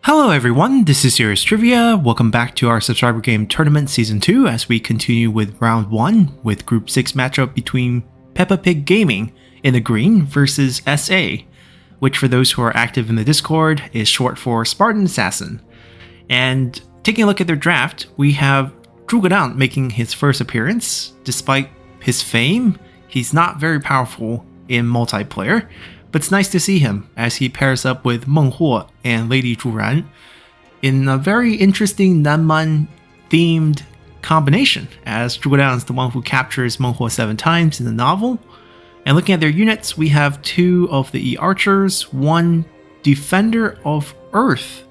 Hello everyone, this is Serious Trivia. Welcome back to our subscriber game tournament season 2 as we continue with round 1 with group 6 matchup between Peppa Pig Gaming in the green versus SA, which for those who are active in the Discord is short for Spartan Assassin. And taking a look at their draft, we have Zhuge making his first appearance. Despite his fame, he's not very powerful in multiplayer. But it's nice to see him as he pairs up with Meng Huo and Lady Zhuran in a very interesting Nanman themed combination, as Zhuge is the one who captures Meng Huo 7 times in the novel. And looking at their units, we have 2 of the E archers, 1 Defender of Earth.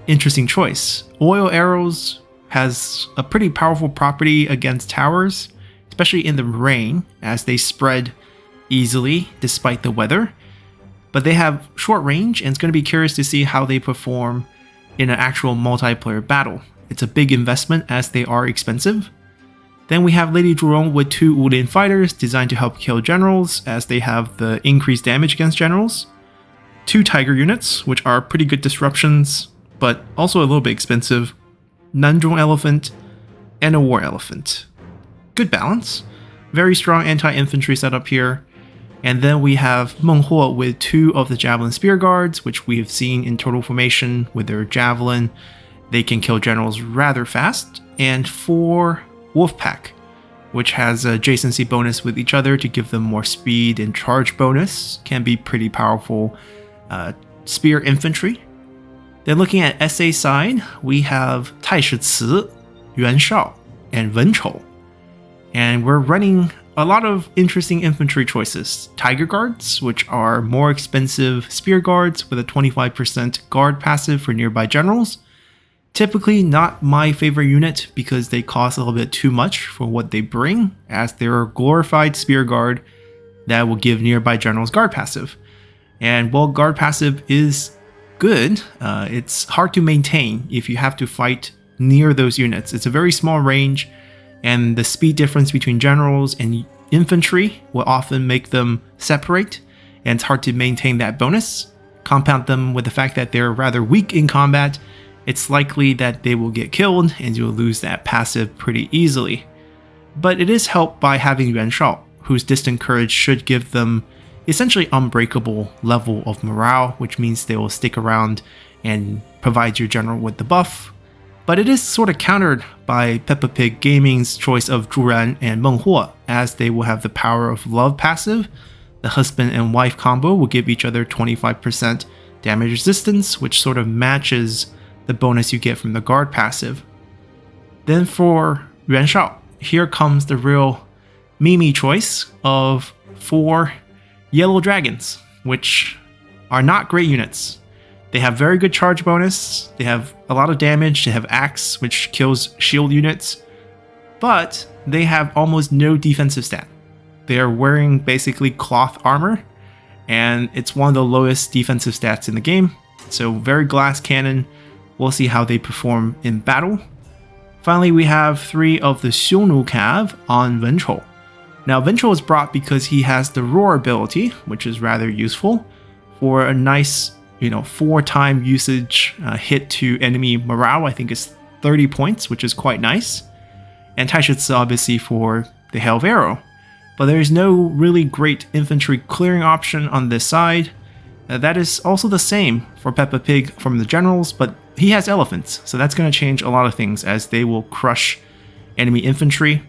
Interesting choice. Oil arrows has a pretty powerful property against towers, especially in the rain, as they spread easily despite the weather, but they have short range and it's going to be curious to see how they perform in an actual multiplayer battle. It's a big investment as they are expensive. Then we have Lady Zhuran with 2 Wulin fighters designed to help kill generals as they have the increased damage against generals. 2 tiger units, which are pretty good disruptions, but also a little bit expensive. Nanzhong elephant and a war elephant. Good balance. Very strong anti-infantry setup here. And then we have Meng Huo with 2 of the Javelin Spear Guards, which we've seen in total formation with their Javelin. They can kill generals rather fast. And 4 Wolfpack, which has a adjacency bonus with each other to give them more speed and charge bonus. Can be pretty powerful spear infantry. Then looking at SA side, we have Taishi Ci, Yuan Shao, and Wen Chou. And we're running a lot of interesting infantry choices. Tiger Guards, which are more expensive spear guards with a 25% guard passive for nearby generals. Typically not my favorite unit because they cost a little bit too much for what they bring, as they're a glorified spear guard that will give nearby generals guard passive. And while guard passive is good, it's hard to maintain if you have to fight near those units. It's a very small range, and the speed difference between generals and infantry will often make them separate, and it's hard to maintain that bonus. Compound them with the fact that they're rather weak in combat, it's likely that they will get killed and you'll lose that passive pretty easily. But it is helped by having Yuan Shao, whose distant courage should give them essentially unbreakable level of morale, which means they will stick around and provide your general with the buff. But it is sort of countered by Peppa Pig Gaming's choice of Zhuran and Meng Huo, as they will have the power of love passive. The husband and wife combo will give each other 25% damage resistance, which sort of matches the bonus you get from the guard passive. Then for Yuan Shao, here comes the real Mimi choice of 4 yellow dragons, which are not great units. They have very good charge bonus, they have a lot of damage, they have Axe, which kills shield units, but they have almost no defensive stat. They are wearing basically cloth armor, and it's one of the lowest defensive stats in the game, so very glass cannon. We'll see how they perform in battle. Finally, we have 3 of the Xiongnu Cav on Wen Chou. Now, Wen Chou is brought because he has the Roar ability, which is rather useful for a nice 4-time usage hit to enemy morale. I think is 30 points, which is quite nice. And Taishi Ci obviously for the Hail of Arrow. But there's no really great infantry clearing option on this side. That is also the same for Peppa Pig from the generals, but he has elephants, so that's going to change a lot of things as they will crush enemy infantry.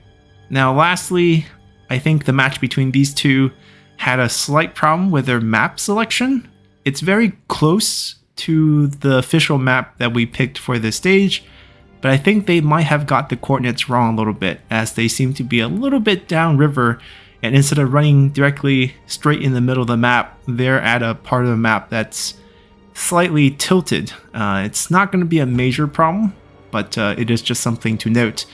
Now lastly, I think the match between these two had a slight problem with their map selection. It's very close to the official map that we picked for this stage, but I think they might have got the coordinates wrong a little bit, as they seem to be a little bit downriver, and instead of running directly straight in the middle of the map, they're at a part of the map that's slightly tilted. It's not going to be a major problem, but it is just something to note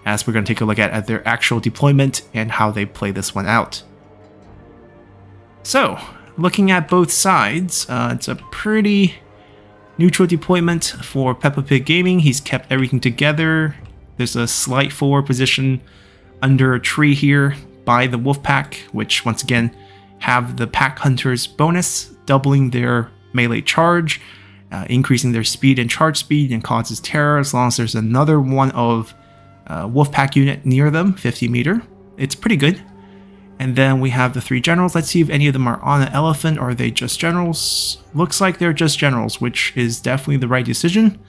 as we're going to take a look at their actual deployment and how they play this one out. So, looking at both sides, it's a pretty neutral deployment for Peppa Pig Gaming. He's kept everything together. There's a slight forward position under a tree here by the Wolfpack, which once again have the Pack Hunters bonus, doubling their melee charge, increasing their speed and charge speed and causes terror as long as there's another one of Wolfpack unit near them, 50 meter. It's pretty good. And then we have the 3 generals. Let's see if any of them are on an elephant or are they just generals. Looks like they're just generals, which is definitely the right decision.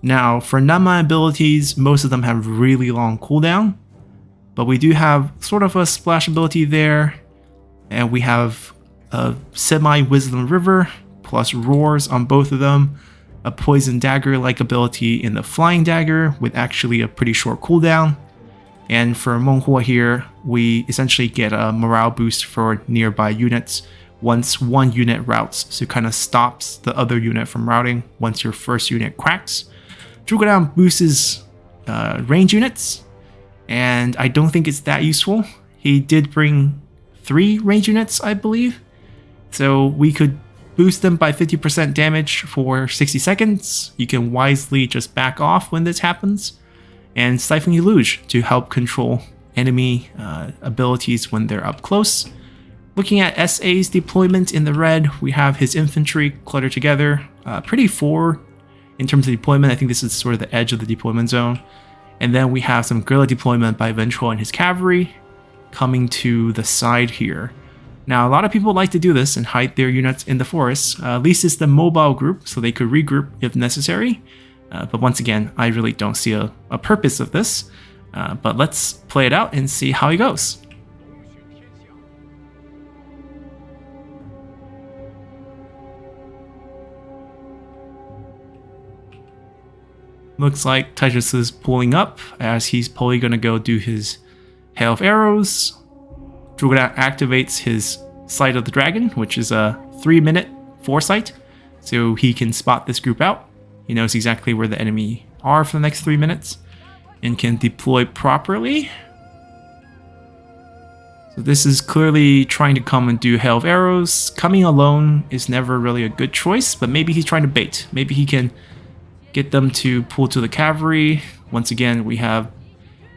Now, for non-mana abilities, most of them have really long cooldown. But we do have sort of a splash ability there. And we have a semi-Wisdom River plus Roars on both of them. A Poison Dagger-like ability in the Flying Dagger with actually a pretty short cooldown. And for Menghua here, we essentially get a morale boost for nearby units once one unit routes. So it kind of stops the other unit from routing once your first unit cracks. Drugodan boosts range units, and I don't think it's that useful. He did bring 3 range units, I believe. So we could boost them by 50% damage for 60 seconds. You can wisely just back off when this happens. And Stifling Deluge to help control enemy abilities when they're up close. Looking at SA's deployment in the red, we have his infantry cluttered together. Pretty forward in terms of deployment. I think this is sort of the edge of the deployment zone. And then we have some guerrilla deployment by Vengeful and his cavalry coming to the side here. Now, a lot of people like to do this and hide their units in the forest. At least it's the mobile group, so they could regroup if necessary. But once again, I really don't see a purpose of this. But let's play it out and see how it goes. Looks like Titus is pulling up as he's probably going to go do his Hail of Arrows. Drugodan activates his Sight of the Dragon, which is a 3-minute foresight, so he can spot this group out. He knows exactly where the enemy are for the next 3 minutes and can deploy properly. So this is clearly trying to come and do Hail of Arrows. Coming alone is never really a good choice, but maybe he's trying to bait. Maybe he can get them to pull to the cavalry. Once again, we have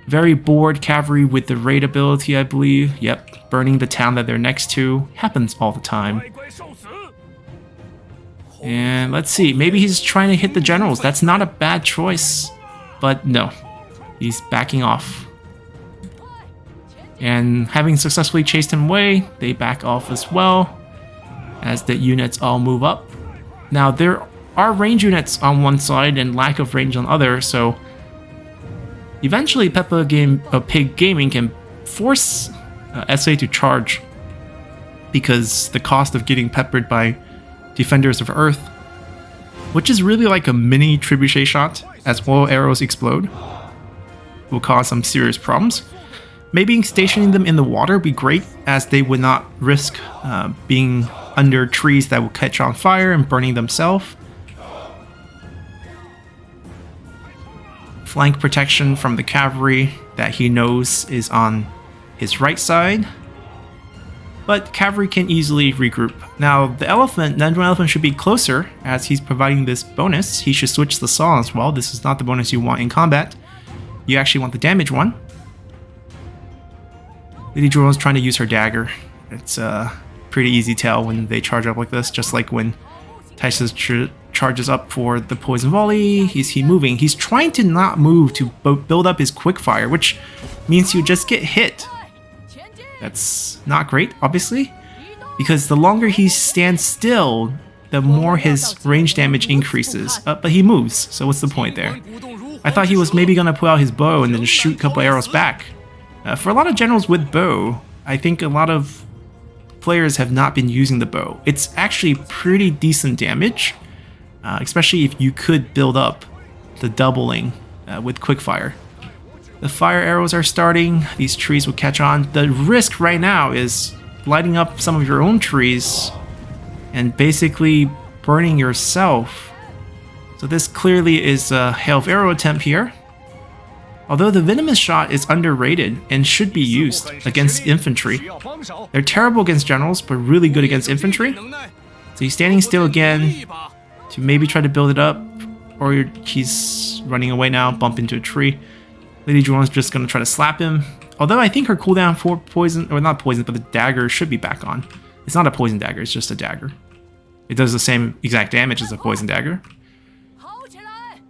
very bored cavalry with the raid ability, I believe. Yep, burning the town that they're next to. Happens all the time. And let's see, maybe he's trying to hit the generals. That's not a bad choice, but no, he's backing off. And having successfully chased him away, they back off as well as the units all move up. Now there are range units on one side and lack of range on the other, so eventually Peppa Pig Gaming can force SA to charge because the cost of getting peppered by Defenders of Earth, which is really like a mini trebuchet shot as all arrows explode, will cause some serious problems. Maybe stationing them in the water would be great, as they would not risk being under trees that will catch on fire and burning themselves. Flank protection from the cavalry that he knows is on his right side. But cavalry can easily regroup. Now, the Nandron Elephant should be closer, as he's providing this bonus. He should switch the saw as well. This is not the bonus you want in combat. You actually want the damage one. Lady Drone's trying to use her dagger. It's a pretty easy tell when they charge up like this, just like when Tysus charges up for the poison volley. Is he moving? He's trying to not move to build up his quickfire, which means you just get hit. That's not great, obviously, because the longer he stands still, the more his range damage increases. But he moves, so what's the point there? I thought he was maybe going to pull out his bow and then shoot a couple arrows back. For a lot of generals with bow, I think a lot of players have not been using the bow. It's actually pretty decent damage, especially if you could build up the doubling with quickfire. The fire arrows are starting. These trees will catch on. The risk right now is lighting up some of your own trees and basically burning yourself. So this clearly is a Hail of Arrow attempt here. Although the Venomous Shot is underrated and should be used against infantry. They're terrible against generals, but really good against infantry. So he's standing still again to maybe try to build it up, or he's running away now, bump into a tree. Lady Drone's just going to try to slap him. Although I think her cooldown for poison, or not poison, but the dagger should be back on. It's not a poison dagger, it's just a dagger. It does the same exact damage as a poison dagger.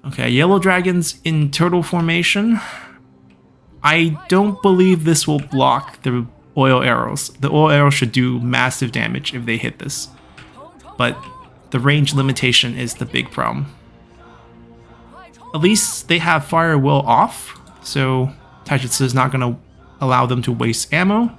Okay, yellow dragons in turtle formation. I don't believe this will block the oil arrows. The oil arrows should do massive damage if they hit this. But the range limitation is the big problem. At least they have fire will off, so Taijutsu is not going to allow them to waste ammo.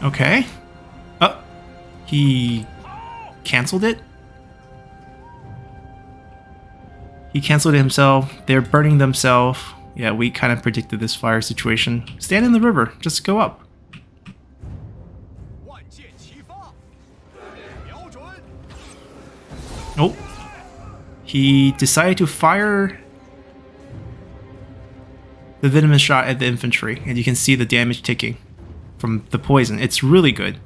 Okay. Oh, he canceled it? He canceled it himself. They're burning themselves. Yeah, we kind of predicted this fire situation. Stand in the river. Just go up. Oh. He decided to fire the venomous shot at the infantry, and you can see the damage ticking from the poison. It's really good.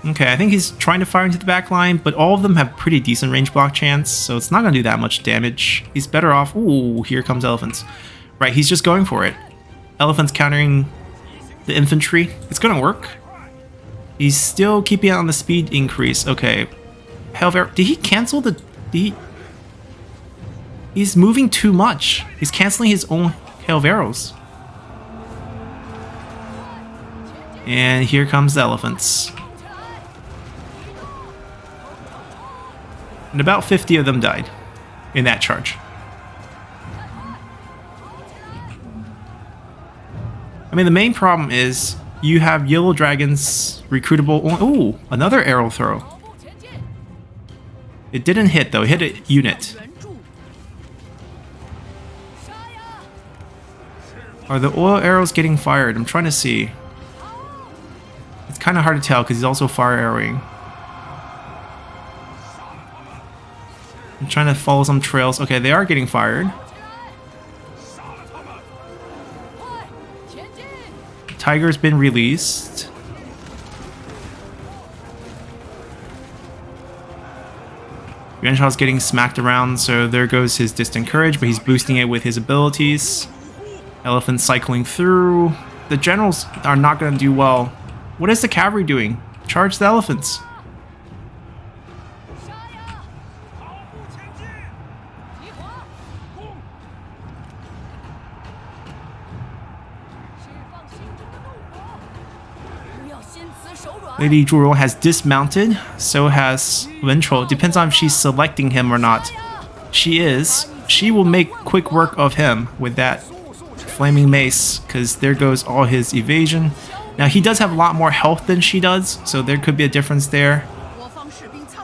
Okay, I think he's trying to fire into the back line, but all of them have pretty decent range block chance, so it's not going to do that much damage. He's better off... Ooh, here comes elephants. Right, he's just going for it. Elephants countering the infantry. It's going to work. He's still keeping it on the speed increase. Okay. Hail of Arrow... Did he cancel the... He's moving too much. He's canceling his own Hail of Arrows. And here comes the elephants. And about 50 of them died in that charge. I mean, the main problem is you have yellow dragons recruitable. Oh, another arrow throw. It didn't hit though, it hit a unit. Are the oil arrows getting fired? I'm trying to see. It's kind of hard to tell because he's also fire arrowing. I'm trying to follow some trails. Okay, they are getting fired. Tiger's been released. Yuanshao's getting smacked around, so there goes his distant courage, but he's boosting it with his abilities. Elephant cycling through. The generals are not going to do well. What is the cavalry doing? Charge the elephants. Lady Zhurong has dismounted, so has Wenchou. Depends on if she's selecting him or not. She is. She will make quick work of him with that flaming mace, because there goes all his evasion. Now he does have a lot more health than she does, so there could be a difference there.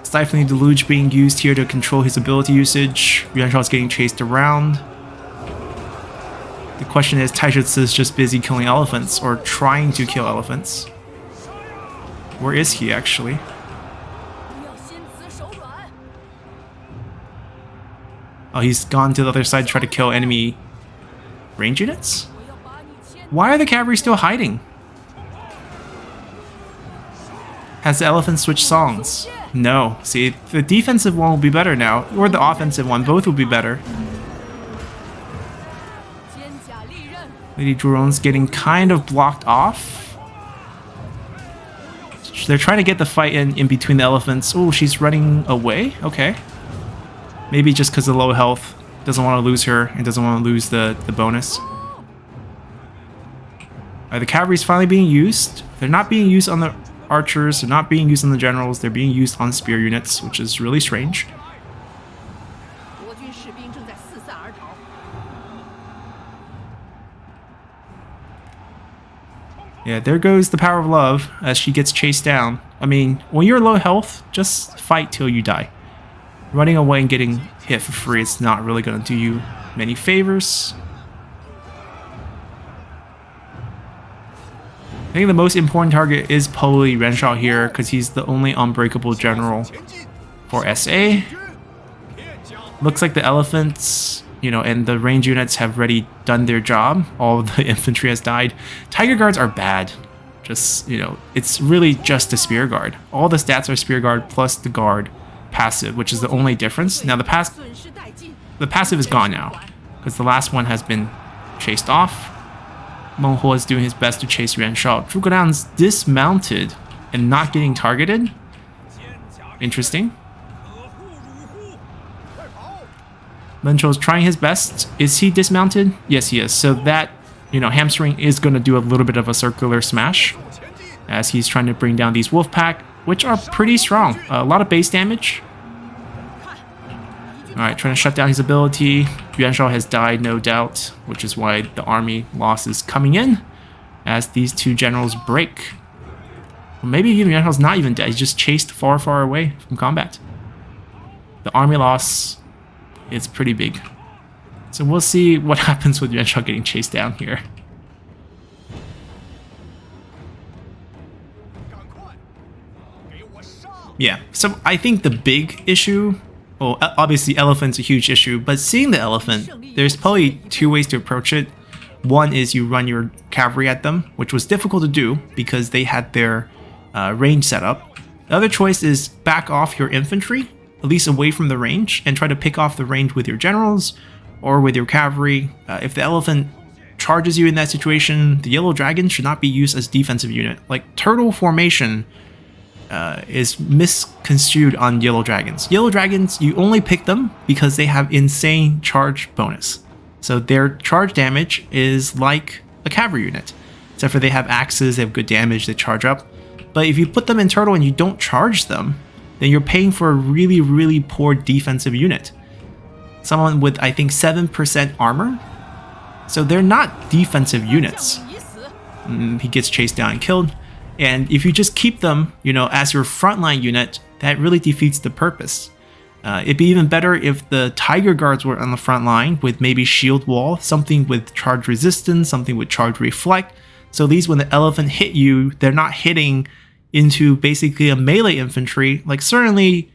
Stifling Deluge being used here to control his ability usage. Yuanshao is getting chased around. The question is, Taijutsu is just busy killing elephants, or trying to kill elephants. Where is he, actually? Oh, he's gone to the other side to try to kill enemy range units? Why are the cavalry still hiding? Has the elephant switched songs? No. See, the defensive one will be better now, or the offensive one. Both will be better. Lady Zhurong's getting kind of blocked off. They're trying to get the fight in between the elephants. Oh, she's running away? Okay. Maybe just because of low health. Doesn't want to lose her and doesn't want to lose the bonus. The cavalry's finally being used. They're not being used on the archers. They're not being used on the generals. They're being used on spear units, which is really strange. Yeah, there goes the power of love as she gets chased down. I mean, when you're low health, just fight till you die. Running away and getting hit for free is not really going to do you many favors. think the most important target is probably Renshaw here because he's the only unbreakable general for SA. Looks like the elephants, you know, and the range units have already done their job. All of the infantry has died. Tiger guards are bad. Just, you know, it's really just a spear guard. All the stats are spear guard plus the guard passive, which is the only difference. Now the passive is gone now because the last one has been chased off. Meng Huo is doing his best to chase Yuan Shao. Zhuge Liang's dismounted and not getting targeted. Interesting. Len Chou's trying his best. Is he dismounted? Yes, he is. So that, you know, hamstring is going to do a little bit of a circular smash as he's trying to bring down these wolf pack, which are pretty strong. A lot of base damage. Alright, trying to shut down his ability. Yuan Shao has died, no doubt, which is why the army loss is coming in as these two generals break. Or maybe even Yuan Shao's not even dead. He's just chased far, far away from combat. The army loss is pretty big. So we'll see what happens with Yuan Shao getting chased down here. Yeah, so I think the big issue, well, obviously elephant's a huge issue, but seeing the elephant, there's probably two ways to approach it. One is you run your cavalry at them, which was difficult to do because they had their range set up. The other choice is back off your infantry, at least away from the range, and try to pick off the range with your generals or with your cavalry. If the elephant charges you in that situation, the yellow dragon should not be used as defensive unit. Like turtle formation is misconstrued on yellow dragons. Yellow dragons, you only pick them because they have insane charge bonus. So their charge damage is like a cavalry unit, except for they have axes, they have good damage, they charge up. But if you put them in turtle and you don't charge them, then you're paying for a really, really poor defensive unit. Someone with, I think, 7% armor. So they're not defensive units. He gets chased down and killed. And if you just keep them, you know, as your frontline unit, that really defeats the purpose. It'd be even better if the Tiger Guards were on the front line with maybe Shield Wall, something with charge resistance, something with charge reflect. So at least when the elephant hit you, they're not hitting into basically a melee infantry. Like certainly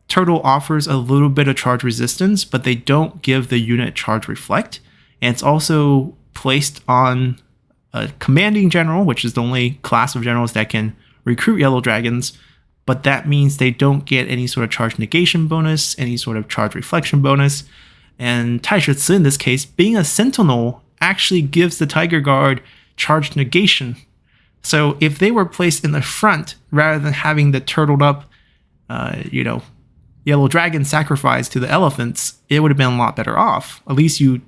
Turtle offers a little bit of charge resistance, but they don't give the unit charge reflect. And it's also placed on a commanding general, which is the only class of generals that can recruit yellow dragons, but that means they don't get any sort of charge negation bonus, any sort of charge reflection bonus. And Taishi Ci, in this case, being a sentinel, actually gives the Tiger Guard charge negation. So if they were placed in the front, rather than having the turtled up, you know, yellow dragon sacrifice to the elephants, it would have been a lot better off. At least you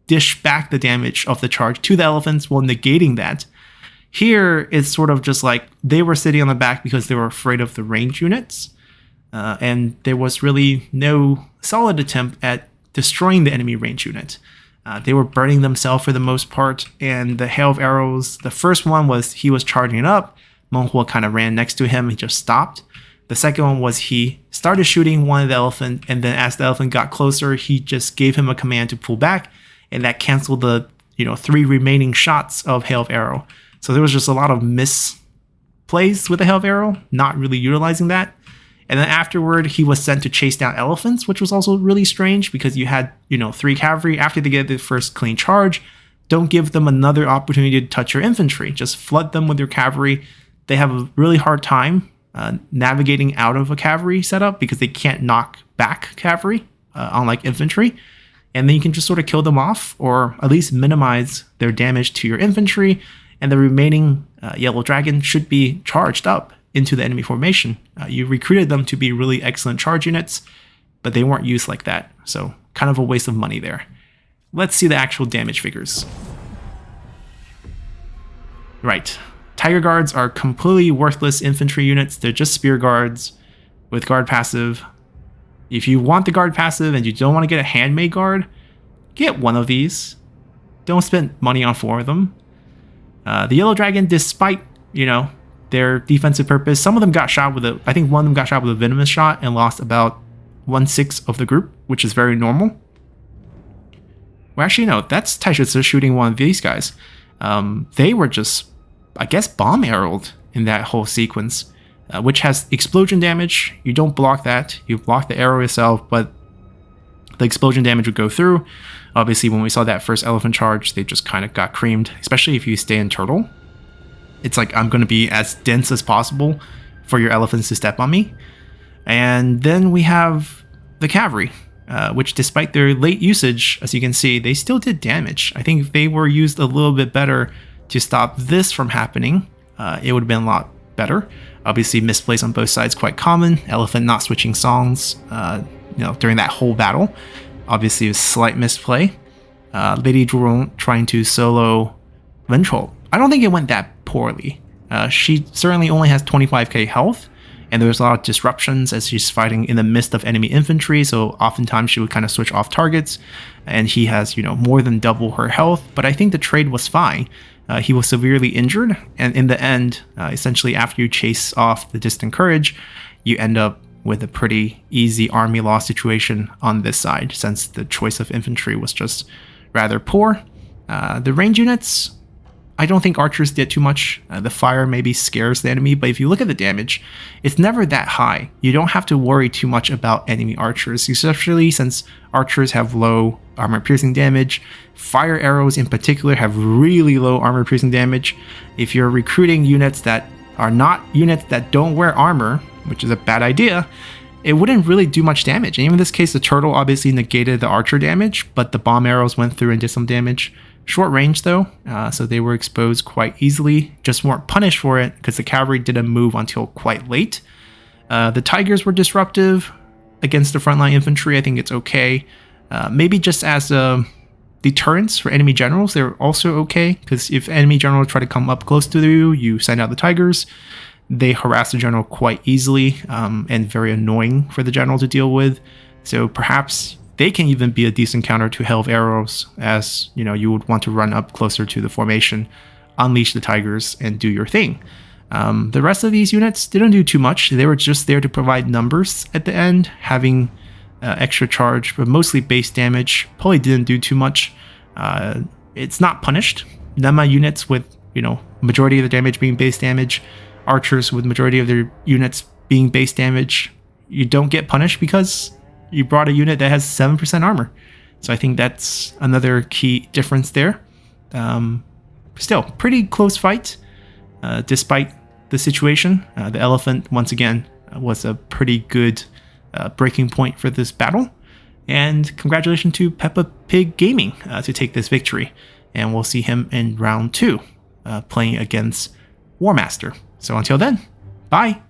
dish back the damage of the charge to the elephants while negating that. Here, it's sort of just like they were sitting on the back because they were afraid of the range units. And there was really no solid attempt at destroying the enemy range unit. They were burning themselves for the most part, and the hail of arrows, the first one was he was charging up, Meng Huo kind of ran next to him, he just stopped. The second one was he started shooting one of the elephant, and then as the elephant got closer, he just gave him a command to pull back, and that canceled the 3 remaining shots of hail of arrow. So there was just a lot of misplays with the hail of arrow, not really utilizing that. And then afterward, he was sent to chase down elephants, which was also really strange because you had, 3 cavalry. After they get the first clean charge, don't give them another opportunity to touch your infantry. Just flood them with your cavalry. They have a really hard time navigating out of a cavalry setup because they can't knock back cavalry, unlike infantry. And then you can just sort of kill them off, or at least minimize their damage to your infantry. And the remaining yellow dragon should be charged up into the enemy formation. You recruited them to be really excellent charge units, but they weren't used like that. So kind of a waste of money there. Let's see the actual damage figures. Right. Tiger Guards are completely worthless infantry units. They're just spear guards with guard passive. If you want the guard passive and you don't want to get a handmade guard, get one of these. Don't spend money on 4 of them. The yellow dragon, despite, their defensive purpose, some of them got shot with I think one of them got shot with a venomous shot and lost about 1/6 of the group, which is very normal. Well, actually, no, that's Taishi Ci shooting one of these guys. They were just, I guess, bomb arrowed in that whole sequence, which has explosion damage. You don't block that. You block the arrow yourself, but the explosion damage would go through. Obviously, when we saw that first elephant charge, they just kind of got creamed, especially if you stay in turtle. It's like, I'm going to be as dense as possible for your elephants to step on me. And then we have the cavalry, which despite their late usage, as you can see, they still did damage. I think if they were used a little bit better to stop this from happening, it would have been a lot better. Obviously, misplays on both sides quite common. Elephant not switching songs, during that whole battle. Obviously, a slight misplay. Lady Drone trying to solo Ventral. I don't think it went that poorly. She certainly only has 25k health, and there's a lot of disruptions as she's fighting in the midst of enemy infantry, so oftentimes she would kind of switch off targets, and he has, more than double her health, but I think the trade was fine. He was severely injured, and in the end, essentially after you chase off the Distant Courage, you end up with a pretty easy army loss situation on this side, since the choice of infantry was just rather poor. The range units, I don't think archers did too much. The fire maybe scares the enemy, but if you look at the damage, it's never that high. You don't have to worry too much about enemy archers, especially since archers have low armor piercing damage. Fire arrows in particular have really low armor piercing damage. If you're recruiting units that are not units that don't wear armor, which is a bad idea, it wouldn't really do much damage. And even in this case, the turtle obviously negated the archer damage, but the bomb arrows went through and did some damage. Short range though, so they were exposed quite easily, just weren't punished for it because the cavalry didn't move until quite late. The tigers were disruptive against the frontline infantry. I think it's okay. Maybe just as a deterrence for enemy generals, they're also okay, because if enemy generals try to come up close to you, you send out the tigers. They harass the general quite easily, and very annoying for the general to deal with. So perhaps they can even be a decent counter to Hail of Arrows, as you would want to run up closer to the formation, unleash the tigers, and do your thing. The rest of these units didn't do too much. They were just there to provide numbers at the end, having extra charge, but mostly base damage. Probably didn't do too much. It's not punished. Nema units with majority of the damage being base damage, archers with majority of their units being base damage, you don't get punished because you brought a unit that has 7% armor. So I think that's another key difference there. Still, pretty close fight, despite the situation. The elephant, once again, was a pretty good breaking point for this battle. And congratulations to Peppa Pig Gaming to take this victory. And we'll see him in round 2, playing against War Master. So until then, bye!